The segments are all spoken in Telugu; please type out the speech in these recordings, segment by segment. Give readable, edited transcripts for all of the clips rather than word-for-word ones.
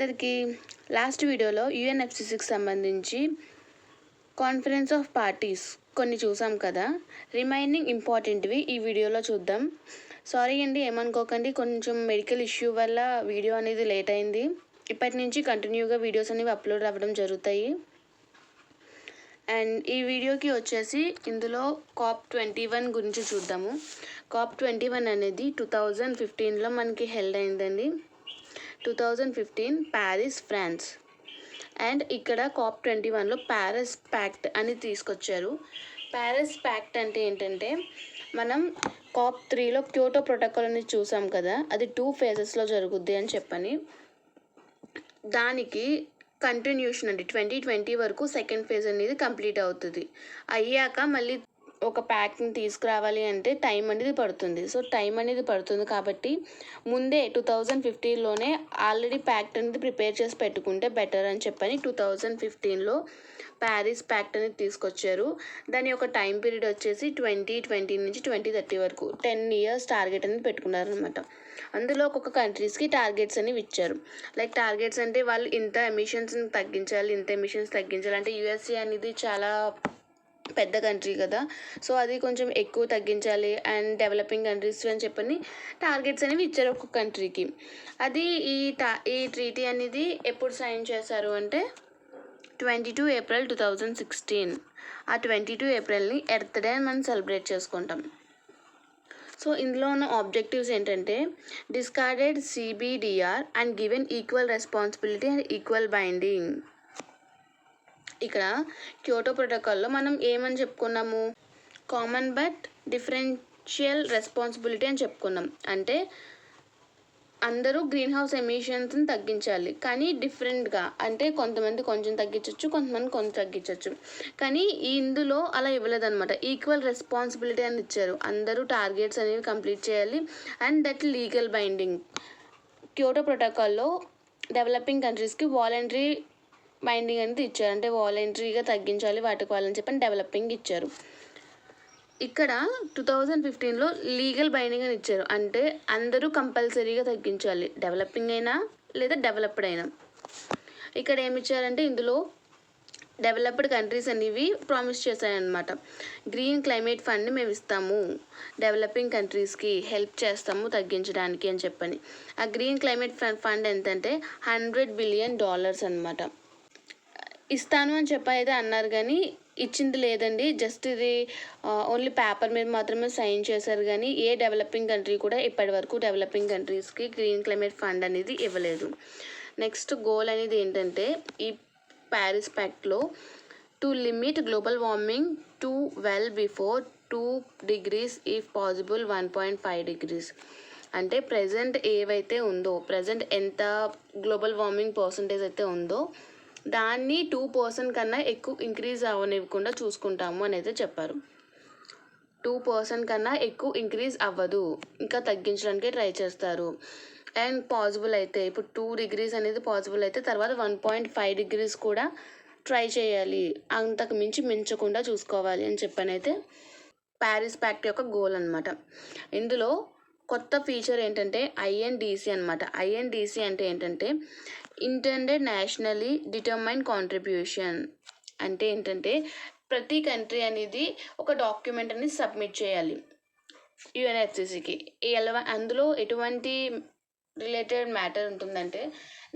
అందరికీ లాస్ట్ వీడియోలో యుఎన్ఎఫ్సిసికి సంబంధించి కాన్ఫరెన్స్ ఆఫ్ పార్టీస్ కొన్ని చూసాం కదా. రిమైనింగ్ ఇంపార్టెంట్వి ఈ వీడియోలో చూద్దాం. సారీ అండి, ఏమనుకోకండి, కొంచెం మెడికల్ ఇష్యూ వల్ల వీడియో అనేది లేట్ అయింది. ఇప్పటి నుంచి కంటిన్యూగా వీడియోస్ అనేవి అప్లోడ్ అవ్వడం జరుగుతాయి. అండ్ ఈ వీడియోకి వచ్చేసి ఇందులో COP21 గురించి చూద్దాము. COP21 అనేది 2015లో మనకి హెల్డ్ అయిందండి. 2015 ప్యారిస్, ఫ్రాన్స్. అండ్ ఇక్కడ COP21లో ప్యారిస్ ప్యాక్ట్ అని తీసుకొచ్చారు. ప్యారిస్ ప్యాక్ట్ అంటే ఏంటంటే, మనం COP3లో క్యోటో ప్రోటోకాల్ అనేది చూసాం కదా, అది 2 phases జరుగుద్ది అని చెప్పని, దానికి కంటిన్యూషన్ అండి. 2020 వరకు సెకండ్ ఫేజ్ అనేది కంప్లీట్ అవుతుంది. అయ్యాక మళ్ళీ ఒక ప్యాక్ని తీసుకురావాలి అంటే టైం అనేది పడుతుంది. సో టైం అనేది పడుతుంది కాబట్టి ముందే 2015లోనే ఆల్రెడీ ప్యాక్ట్ అనేది ప్రిపేర్ చేసి పెట్టుకుంటే బెటర్ అని చెప్పని 2015లో ప్యారిస్ ప్యాక్ట్ అనేది తీసుకొచ్చారు. దాని యొక్క టైం పీరియడ్ వచ్చేసి 2020 నుంచి 2030 వరకు 10 years టార్గెట్ అనేది పెట్టుకున్నారనమాట. అందులో ఒక్కొక్క కంట్రీస్కి టార్గెట్స్ అనేవి ఇచ్చారు. లైక్ టార్గెట్స్ అంటే వాళ్ళు ఇంత ఎమిషన్స్ని తగ్గించాలి, ఇంత ఎమిషన్స్ తగ్గించాలి. అంటే యుఎస్ఏ అనేది చాలా పెద్ద కంట్రీ కదా, సో అది కొంచెం ఎక్కువ తగ్గించాలి అండ్ డెవలపింగ్ కంట్రీస్ అని చెప్పని టార్గెట్స్ అనేవి ఇచ్చారు ఒక్కొక్క కంట్రీకి. అది ఈ ట్రీటీ అనేది ఎప్పుడు సైన్ చేశారు అంటే 22 April 2016. ఆ 22 Aprilని ఎర్త్ డే అని మనం సెలబ్రేట్ చేసుకుంటాం. సో ఇందులో ఉన్న ఆబ్జెక్టివ్స్ ఏంటంటే, discarded CBDR and given equal responsibility and equal binding. ఇక్కడ క్యోటో ప్రోటోకాల్లో మనం ఏమని చెప్పుకున్నాము, కామన్ బట్ డిఫరెన్షియల్ రెస్పాన్సిబిలిటీ అని చెప్పుకున్నాం. అంటే అందరూ గ్రీన్ హౌస్ ఎమిషన్స్ని తగ్గించాలి, కానీ డిఫరెంట్గా. అంటే కొంతమంది కొంచెం తగ్గించవచ్చు, కొంతమంది కొంచెం తగ్గించవచ్చు. కానీ ఇందులో అలా ఇవ్వలేదన్నమాట. ఈక్వల్ రెస్పాన్సిబిలిటీ అని ఇచ్చారు. అందరూ టార్గెట్స్ అనేవి కంప్లీట్ చేయాలి and that legal binding. Kyoto ప్రోటోకాల్లో డెవలపింగ్ కంట్రీస్కి వాలంటరీ బైండింగ్ అనేది ఇచ్చారు. అంటే వాలంటరీగా తగ్గించాలి వాటికి వాళ్ళని చెప్పని డెవలపింగ్ ఇచ్చారు. ఇక్కడ 2015లో లీగల్ బైండింగ్ అని ఇచ్చారు. అంటే అందరూ కంపల్సరీగా తగ్గించాలి, డెవలపింగ్ అయినా లేదా డెవలప్డ్ అయినా. ఇక్కడ ఏమి ఇచ్చారంటే, ఇందులో డెవలప్డ్ కంట్రీస్ అనేవి ప్రామిస్ చేశాయన్నమాట. గ్రీన్ క్లైమేట్ ఫండ్ని మేము ఇస్తాము, డెవలపింగ్ కంట్రీస్కి హెల్ప్ చేస్తాము తగ్గించడానికి అని చెప్పని. ఆ గ్రీన్ క్లైమేట్ ఫండ్ ఎంతంటే $100 billion అనమాట. ఇస్తాను అని చెప్పైతే అన్నారు, కానీ ఇచ్చింది లేదండి. జస్ట్ ఇది ఓన్లీ పేపర్ మీద మాత్రమే సైన్ చేశారు, కానీ ఏ డెవలపింగ్ కంట్రీ కూడా ఇప్పటి వరకు డెవలపింగ్ కంట్రీస్కి గ్రీన్ క్లైమేట్ ఫండ్ అనేది ఇవ్వలేదు. నెక్స్ట్ గోల్ అనేది ఏంటంటే, ఈ ప్యారిస్ ప్యాక్ట్లో to limit global warming to well before 2 degrees if possible 1.5 degrees. అంటే ప్రజెంట్ ఏవైతే ఉందో, ప్రజెంట్ ఎంత గ్లోబల్ వార్మింగ్ పర్సంటేజ్ అయితే ఉందో దాన్ని 2% కన్నా ఎక్కువ ఇంక్రీజ్ అవ్వనివ్వకుండా చూసుకుంటాము అని అయితే చెప్పారు. 2% కన్నా ఎక్కువ ఇంక్రీజ్ అవ్వదు, ఇంకా తగ్గించడానికి ట్రై చేస్తారు. అండ్ పాసిబుల్ అయితే ఇప్పుడు 2 degrees అనేది పాసిబుల్ అయితే తర్వాత 1.5 degrees కూడా ట్రై చేయాలి, అంతకు మించకుండా చూసుకోవాలి అని చెప్పనైతే ప్యారిస్ ప్యాక్ట్ యొక్క గోల్ అనమాట. ఇందులో కొత్త ఫీచర్ ఏంటంటే INDC అనమాట. INDC అంటే ఏంటంటే, ఇంటెండెడ్ నేషనలీ డిటర్మైన్డ్ కాంట్రిబ్యూషన్. అంటే ఏంటంటే, ప్రతి కంట్రీ అనేది ఒక డాక్యుమెంట్ అనేది సబ్మిట్ చేయాలి యుఎన్ఎఫ్సిసికి. అందులో ఎటువంటి రిలేటెడ్ మ్యాటర్ ఉంటుందంటే,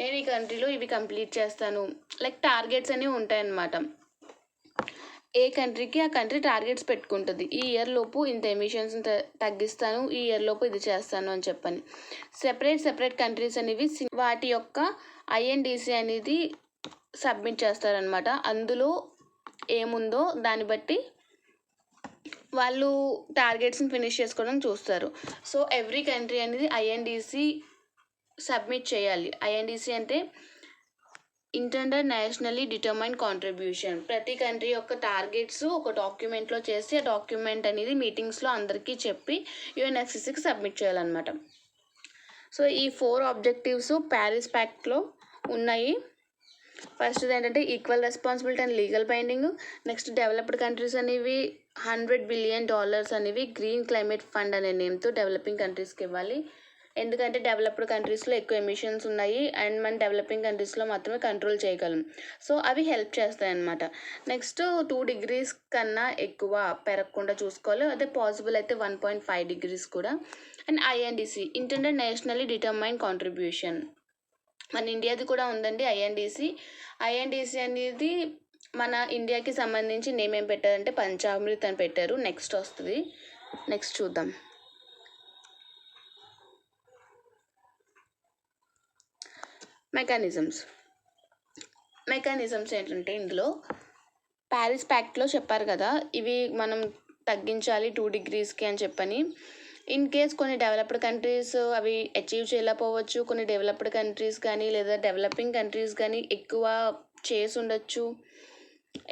నేను ఈ కంట్రీలో ఇవి కంప్లీట్ చేస్తాను, లైక్ టార్గెట్స్ అనేవి ఉంటాయన్నమాట. ఏ కంట్రీకి ఆ కంట్రీ టార్గెట్స్ పెట్టుకుంటుంది. ఈ ఇయర్ లోపు ఇంత ఎమిషన్స్ తగ్గిస్తాను, ఈ ఇయర్ లోపు ఇది చేస్తాను అని చెప్పని. సెపరేట్ కంట్రీస్ అనేవి వాటి యొక్క INDC అనేది సబ్మిట్ చేస్తారనమాట. అందులో ఏముందో దాన్ని బట్టి వాళ్ళు టార్గెట్స్ని ఫినిష్ చేసుకోవడం చూస్తారు. సో ఎవ్రీ కంట్రీ అనేది INDC సబ్మిట్ చేయాలి. INDC అంటే ఇంటెండెడ్ నేషనలీ డిటర్మైన్డ్ కాంట్రిబ్యూషన్. ప్రతి కంట్రీ యొక్క టార్గెట్స్ ఒక డాక్యుమెంట్లో చేసి ఆ డాక్యుమెంట్ అనేది మీటింగ్స్లో అందరికీ చెప్పి యుఎన్ఎఫ్సిసికి సబ్మిట్ చేయాలన్నమాట. సో ఈ 4 ఆబ్జెక్టివ్స్ ప్యారిస్ ప్యాక్ట్లో ఉన్నాయి. ఫస్ట్ది ఏంటంటే equal responsibility and legal binding. Next developed countries అనేవి $100 billion అనేవి గ్రీన్ క్లైమేట్ ఫండ్ అనే నేమ్తో డెవలపింగ్ కంట్రీస్కి ఇవ్వాలి. ఎందుకంటే డెవలప్డ్ కంట్రీస్లో ఎక్కువ ఎమిషన్స్ ఉన్నాయి అండ్ మన డెవలపింగ్ కంట్రీస్లో మాత్రమే కంట్రోల్ చేయగలం. సో అవి హెల్ప్ చేస్తాయి అన్నమాట. నెక్స్ట్ 2 degrees కన్నా ఎక్కువ పెరగకుండా చూసుకోవాలి. అదే పాసిబుల్ అయితే 1.5 degrees కూడా. And ఐఎన్డిసి intended nationally determine contribution, మన ఇండియాది కూడా ఉందండి ఐఎన్డిసి. ఐఎన్డిసి అనేది మన ఇండియాకి సంబంధించి నేమ్ ఏం పెట్టారంటే పంచామృత్ అని పెట్టారు. నెక్స్ట్ వస్తుంది, నెక్స్ట్ చూద్దాం. మెకానిజమ్స్ ఏంటంటే ఇందులో ప్యారిస్ ప్యాక్ట్లో చెప్పారు కదా, ఇవి మనం తగ్గించాలి 2 degreesకి అని చెప్పని. ఇన్ కేస్ కొన్ని డెవలప్డ్ కంట్రీస్ అవి అచీవ్ చేయలేకపోవచ్చు, కొన్ని డెవలప్డ్ కంట్రీస్ కానీ లేదా డెవలపింగ్ కంట్రీస్ కానీ ఎక్కువ చేసి ఉండొచ్చు,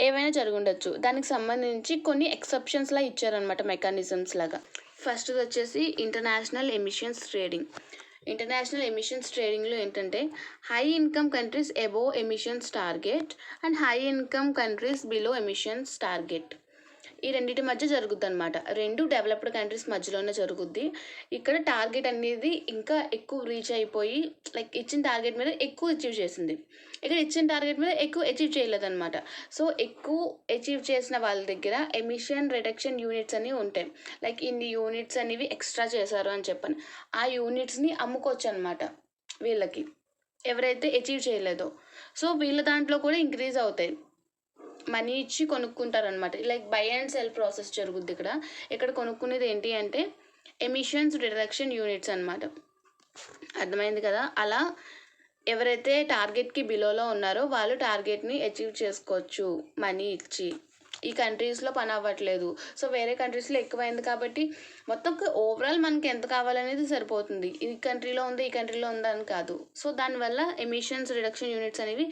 ఏవైనా జరిగి ఉండొచ్చు. దానికి సంబంధించి కొన్ని ఎక్సెప్షన్స్లా ఇచ్చారనమాట మెకానిజమ్స్ లాగా. ఫస్ట్ వచ్చేసి ఇంటర్నేషనల్ ఎమిషన్స్ ట్రేడింగ్లో ఏంటంటే high income countries above emissions target and high income countries below emissions target, ఈ రెండింటి మధ్య జరుగుద్ది అనమాట. రెండు డెవలప్డ్ కంట్రీస్ మధ్యలోనే జరుగుద్ది. ఇక్కడ టార్గెట్ అనేది ఇంకా ఎక్కువ రీచ్ అయిపోయి లైక్ ఇచ్చిన టార్గెట్ మీద ఎక్కువ అచీవ్ చేసింది, ఇక్కడ ఇచ్చిన టార్గెట్ మీద ఎక్కువ అచీవ్ చేయలేదన్నమాట. సో ఎక్కువ అచీవ్ చేసిన వాళ్ళ దగ్గర ఎమిషన్ రిడక్షన్ యూనిట్స్ అనేవి ఉంటాయి. లైక్ ఇన్ని యూనిట్స్ అనేవి ఎక్స్ట్రా చేశారు అని చెప్పని ఆ యూనిట్స్ని అమ్ముకోవచ్చు అనమాట వీళ్ళకి, ఎవరైతే అచీవ్ చేయలేదో. సో వీళ్ళ దాంట్లో కూడా ఇంక్రీజ్ అవుతాయి, మనీ ఇచ్చి కొనుక్కుంటారనమాట. Like buy and sell process జరుగుద్ది ఇక్కడ. ఇక్కడ కొనుక్కునేది ఏంటి అంటే ఎమిషన్స్ రిడక్షన్ యూనిట్స్ అనమాట. అర్థమైంది కదా. అలా ఎవరైతే టార్గెట్కి బిలోలో ఉన్నారో వాళ్ళు టార్గెట్ని అచీవ్ చేసుకోవచ్చు మనీ ఇచ్చి. ఈ కంట్రీస్లో పని అవ్వట్లేదు, సో వేరే కంట్రీస్లో ఎక్కువైంది కాబట్టి మొత్తం ఓవరాల్ మనకి ఎంత కావాలనేది సరిపోతుంది. ఈ కంట్రీలో ఉంది ఈ కంట్రీలో ఉందా అని కాదు. సో దానివల్ల ఎమిషన్స్ రిడక్షన్ యూనిట్స్ అనేవి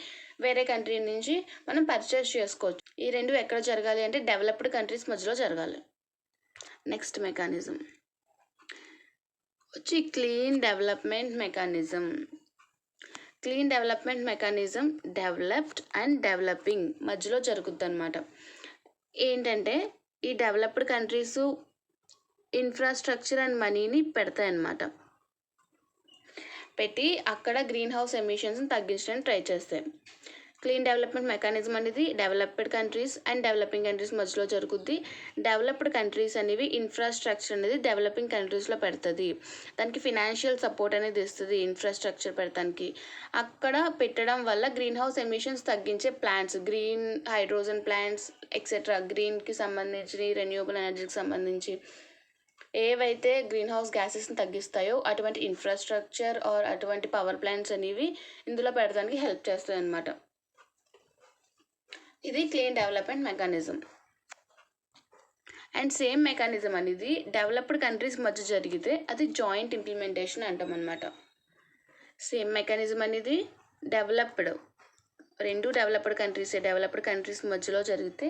వేరే కంట్రీ నుంచి మనం పర్చేస్ చేసుకోవచ్చు. ఈ రెండు ఎక్కడ జరగాలి అంటే డెవలప్డ్ కంట్రీస్ మధ్యలో జరగాలి. నెక్స్ట్ మెకానిజం వచ్చి clean development mechanism developed and developing మధ్యలో జరుగుద్ది అనమాట. ఏంటంటే ఈ డెవలప్డ్ కంట్రీస్ ఇన్ఫ్రాస్ట్రక్చర్ అండ్ మనీని పెడతాయన్నమాట. పెట్టి అక్కడ గ్రీన్ హౌస్ ఎమిషన్స్ని తగ్గించడానికి ట్రై చేస్తాయి. క్లీన్ డెవలప్మెంట్ మెకానిజం అనేది developed countries and developing countries మధ్యలో జరుగుద్ది. డెవలప్డ్ కంట్రీస్ అనేవి ఇన్ఫ్రాస్ట్రక్చర్ అనేది డెవలపింగ్ కంట్రీస్లో పెడుతుంది, దానికి ఫినాన్షియల్ సపోర్ట్ అనేది ఇస్తుంది ఇన్ఫ్రాస్ట్రక్చర్ పెడతానికి. అక్కడ పెట్టడం వల్ల గ్రీన్ హౌస్ ఎమిషన్స్ తగ్గించే plants, green hydrogen plants etcetera, గ్రీన్కి సంబంధించి రెన్యూవబుల్ ఎనర్జీకి సంబంధించి ఏవైతే గ్రీన్ హౌస్ గ్యాసెస్ని తగ్గిస్తాయో అటువంటి ఇన్ఫ్రాస్ట్రక్చర్ ఆర్ అటువంటి పవర్ ప్లాంట్స్ అనేవి ఇందులో పెడడానికి హెల్ప్ చేస్తాయి అన్నమాట. ఇది clean development mechanism. And same mechanism అనేది డెవలప్డ్ కంట్రీస్ మధ్య జరిగితే అది జాయింట్ ఇంప్లిమెంటేషన్ అంటాం అనమాట. సేమ్ మెకానిజం అనేది రెండు డెవలప్డ్ కంట్రీస్ మధ్యలో జరిగితే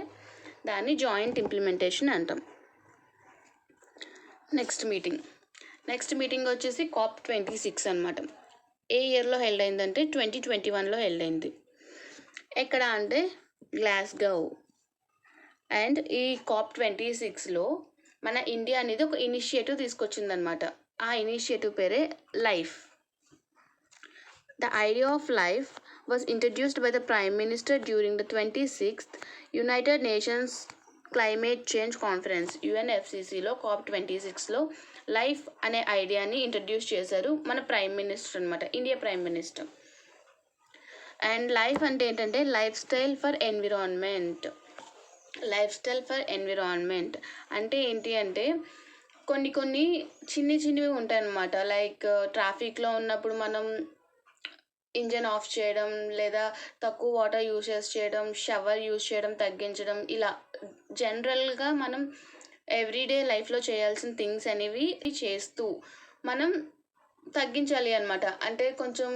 దాన్ని జాయింట్ ఇంప్లిమెంటేషన్ అంటాం. నెక్స్ట్ మీటింగ్ వచ్చేసి COP26 అనమాట. ఏ ఇయర్లో హెల్డ్ అయిందంటే 2021లో హెల్డ్ అయింది. ఎక్కడ అంటే గ్లాస్గో. అండ్ ఈ COP26లో మన ఇండియా అనేది ఒక ఇనిషియేటివ్ తీసుకొచ్చిందనమాట. ఆ ఇనిషియేటివ్ పేరే life. The idea of life was introduced by the prime minister during the 26th United Nations climate change conference UNFCCలో COP26లో లైఫ్ అనే ఐడియాని ఇంట్రడ్యూస్ చేశారు మన ప్రైమ్ మినిస్టర్ అనమాట, India prime minister. And life అంటే ఏంటంటే లైఫ్ స్టైల్ ఫర్ ఎన్విరాన్మెంట్ అంటే ఏంటి అంటే కొన్ని చిన్నవి ఉంటాయన్నమాట. లైక్ ట్రాఫిక్లో ఉన్నప్పుడు మనం ఇంజన్ ఆఫ్ చేయడం లేదా తక్కువ వాటర్ యూసేజ్ చేయడం, షవర్ యూజ్ చేయడం తగ్గించడం, ఇలా జనరల్గా మనం ఎవ్రీడే లైఫ్లో చేయాల్సిన థింగ్స్ అనేవి చేస్తూ మనం తగ్గించాలి అనమాట. అంటే కొంచెం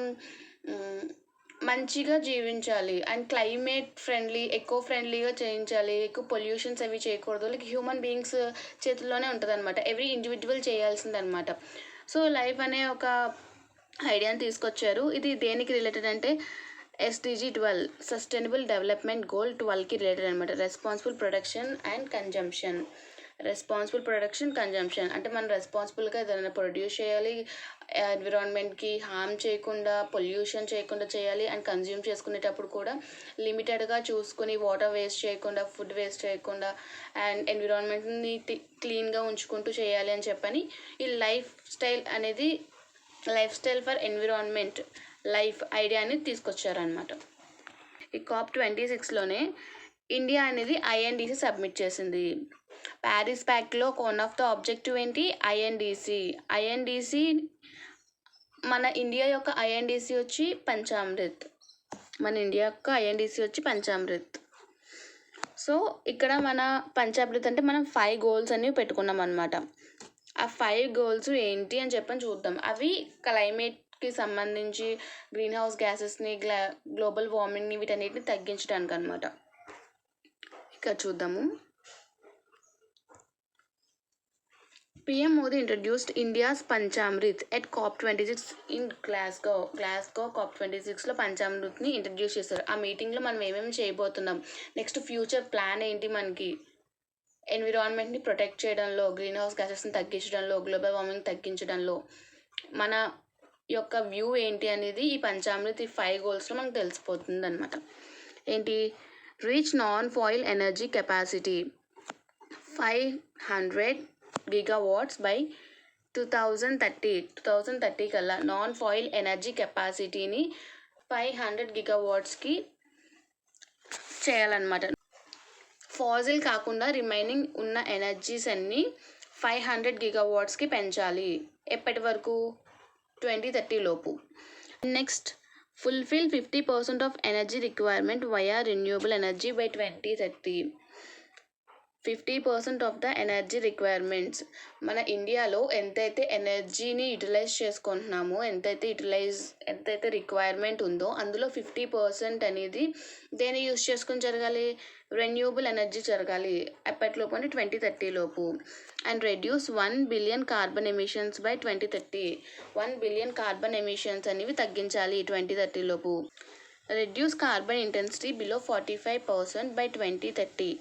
మంచిగా జీవించాలి అండ్ క్లైమేట్ ఫ్రెండ్లీ, ఎకో ఫ్రెండ్లీగా చేయించాలి. ఎక్కువ పొల్యూషన్స్ అవి చేయకూడదు. లైక్ హ్యూమన్ బీయింగ్స్ చేతుల్లోనే ఉంటుంది అనమాట, ఎవ్రీ ఇండివిజువల్ చేయాల్సిందనమాట. సో లైఫ్ అనే ఒక ఐడియాని తీసుకొచ్చారు. ఇది దేనికి రిలేటెడ్ అంటే SDG 12 సస్టైనబుల్ డెవలప్మెంట్ గోల్ 12కి రిలేటెడ్ అనమాట. Responsible production and consumption. Responsible production consumption అంటే మనం రెస్పాన్సిబుల్గా ఏదైనా ప్రొడ్యూస్ చేయాలి, ఎన్విరాన్మెంట్కి హార్మ్ చేయకుండా, పొల్యూషన్ చేయకుండా చేయాలి. అండ్ కన్జ్యూమ్ చేసుకునేటప్పుడు కూడా లిమిటెడ్గా చూసుకొని వాటర్ వేస్ట్ చేయకుండా, ఫుడ్ వేస్ట్ చేయకుండా అండ్ ఎన్విరాన్మెంట్ని క్లీన్గా ఉంచుకుంటూ చేయాలి అని చెప్పని ఈ life style for environment life ఐడియాని తీసుకొచ్చారనమాట. ఈ COP26లోనే ఇండియా అనేది INDC సబ్మిట్ చేసింది. ప్యారిస్ ప్యాక్ట్లో వన్ ఆఫ్ ద ఆబ్జెక్టివ్ ఏంటి? ఐఎన్డిసి. మన ఇండియా యొక్క INDC వచ్చి పంచామృత్. సో ఇక్కడ మన పంచామృత్ అంటే మనం 5 గోల్స్ అనేవి పెట్టుకున్నాం అనమాట. ఆ 5 గోల్స్ ఏంటి అని చెప్పని చూద్దాం. అవి క్లైమేట్కి సంబంధించి గ్రీన్ హౌస్ గ్యాసెస్ని, గ్లోబల్ వార్మింగ్ని, వీటన్నిటిని తగ్గించడానికి అనమాట. ఇక్కడ చూద్దాము. PM Modi introduced India's Panchamrit at COP26 in Glasgow. COP26లో పంచామృత్ని ఇంట్రడ్యూస్ చేశారు. ఆ మీటింగ్లో మనం ఏమేమి చేయబోతున్నాం, నెక్స్ట్ ఫ్యూచర్ ప్లాన్ ఏంటి, మనకి ఎన్విరాన్మెంట్ని ప్రొటెక్ట్ చేయడంలో, గ్రీన్ హౌస్ గ్యాసెస్ని తగ్గించడంలో, గ్లోబల్ వార్మింగ్ తగ్గించడంలో మన యొక్క వ్యూ ఏంటి అనేది ఈ పంచామృత్ ఈ 5 గోల్స్లో మనకు తెలిసిపోతుంది అనమాట. ఏంటి? Reach non foil energy capacity 500 gigawatts by 2030 కల్లా నాన్ ఫాయిల్ ఎనర్జీ కెపాసిటీని 500 gigawattsకి చేయాలన్నమాట. ఫాజిల్ కాకుండా రిమైనింగ్ ఉన్న ఎనర్జీస్ అన్నీ 500 gigawattsకి పెంచాలి. ఎప్పటి వరకు? 2030 లోపు. Next, fulfill 50% of energy requirement via renewable energy by 2030. 50% of the energy requirements. మన ఇండియాలో ఎంతైతే ఎనర్జీని యూటిలైజ్ చేసుకుంటున్నామో, ఎంతైతే రిక్వైర్మెంట్ ఉందో అందులో 50% అనేది దేన్ని యూజ్ చేసుకొని జరగాలి? రెన్యూబుల్ ఎనర్జీ జరగాలి. ఎప్పటిలోపు అంటే 2030 లోపు. And reduce 1 billion carbon emissions by 2030. 1 billion carbon emissions అనేవి తగ్గించాలి 2030 లోపు. Reduce carbon intensity below 45% by 2030.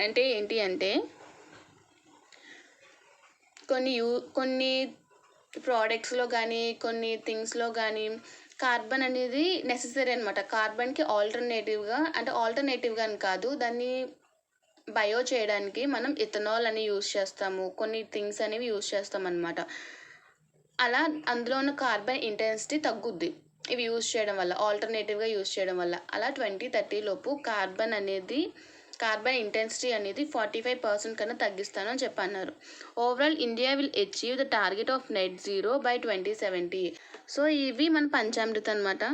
అంటే ఏంటి అంటే కొన్ని ప్రోడక్ట్స్లో కానీ, కొన్ని థింగ్స్లో కానీ కార్బన్ అనేది నెససరీ అనమాట. కార్బన్కి ఆల్టర్నేటివ్గా అని కాదు, దాన్ని బయో చేయడానికి మనం ఇథనాల్ అని యూజ్ చేస్తాము, కొన్ని థింగ్స్ అనేవి యూజ్ చేస్తాం అనమాట. అలా అందులో ఉన్న కార్బన్ ఇంటెన్సిటీ తగ్గుద్ది ఇవి యూజ్ చేయడం వల్ల, ఆల్టర్నేటివ్గా యూజ్ చేయడం వల్ల. అలా 2030 లోపు కార్బన్ ఇంటెన్సిటీ అనేది 45% కన్నా తగ్గిస్తానని చెప్పన్నారు. Overall India will achieve the target of net zero by 2070. So ఇవి మన పంచామృత్ అనమాట.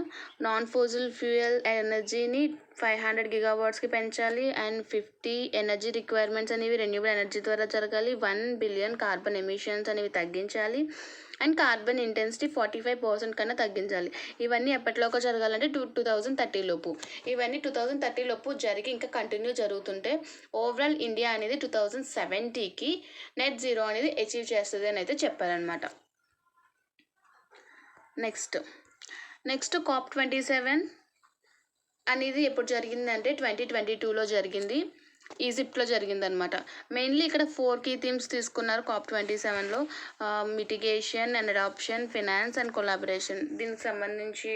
నాన్ ఫోజిల్ ఫ్యూయల్ ఎనర్జీని 500 gigawattsకి పెంచాలి. అండ్ 50 ఎనర్జీ రిక్వైర్మెంట్స్ అనేవి రెన్యూబుల్ ఎనర్జీ ద్వారా జరగాలి. 1 billion కార్బన్ ఎమిషన్స్ అనేవి తగ్గించాలి. అండ్ కార్బన్ ఇంటెన్సిటీ 45% కన్నా తగ్గించాలి. ఇవన్నీ ఎప్పటిలోకి జరగాలంటే 2030 లోపు. ఇవన్నీ 2030 లోపు జరిగి ఇంకా కంటిన్యూ జరుగుతుంటే ఓవరాల్ ఇండియా అనేది 2070కి నెట్ జీరో అనేది అచీవ్ చేస్తుంది అని అయితే చెప్పారనమాట. నెక్స్ట్ COP27 అనేది ఎప్పుడు జరిగిందంటే 2022లో జరిగింది. ఈజిప్ట్లో జరిగిందనమాట. మెయిన్లీ ఇక్కడ 4 key themes తీసుకున్నారు COP27లో. Mitigation and adaption, finance and collaboration. దీనికి సంబంధించి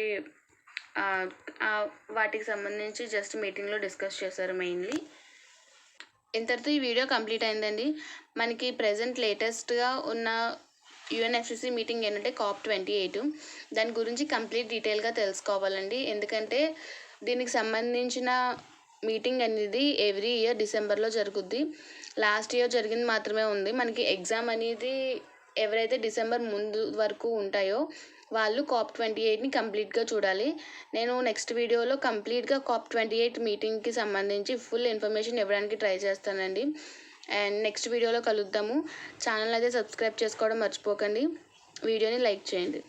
వాటికి సంబంధించి జస్ట్ మీటింగ్లో డిస్కస్ చేశారు మెయిన్లీ. ఇంతటితో ఈ వీడియో కంప్లీట్ అయిందండి. మనకి ప్రజెంట్ లేటెస్ట్గా ఉన్న UNFCCC మీటింగ్ ఏంటంటే COP28. దాని గురించి కంప్లీట్ డీటెయిల్గా తెలుసుకోవాలండి. ఎందుకంటే దీనికి సంబంధించిన మీటింగ్ అనేది ఎవ్రీ ఇయర్ డిసెంబర్లో జరుగుద్ది. లాస్ట్ ఇయర్ జరిగింది మాత్రమే ఉంది. మనకి ఎగ్జామ్ అనేది ఎవరైతే డిసెంబర్ ముందు వరకు ఉంటాయో వాళ్ళు COP28ని కంప్లీట్గా చూడాలి. నేను నెక్స్ట్ వీడియోలో కంప్లీట్గా COP28 మీటింగ్కి సంబంధించి ఫుల్ ఇన్ఫర్మేషన్ ఇవ్వడానికి ట్రై చేస్తానండి. అండ్ నెక్స్ట్ వీడియోలో కలుద్దాము. ఛానల్ అయితే సబ్స్క్రైబ్ చేసుకోవడం మర్చిపోకండి. వీడియోని లైక్ చేయండి.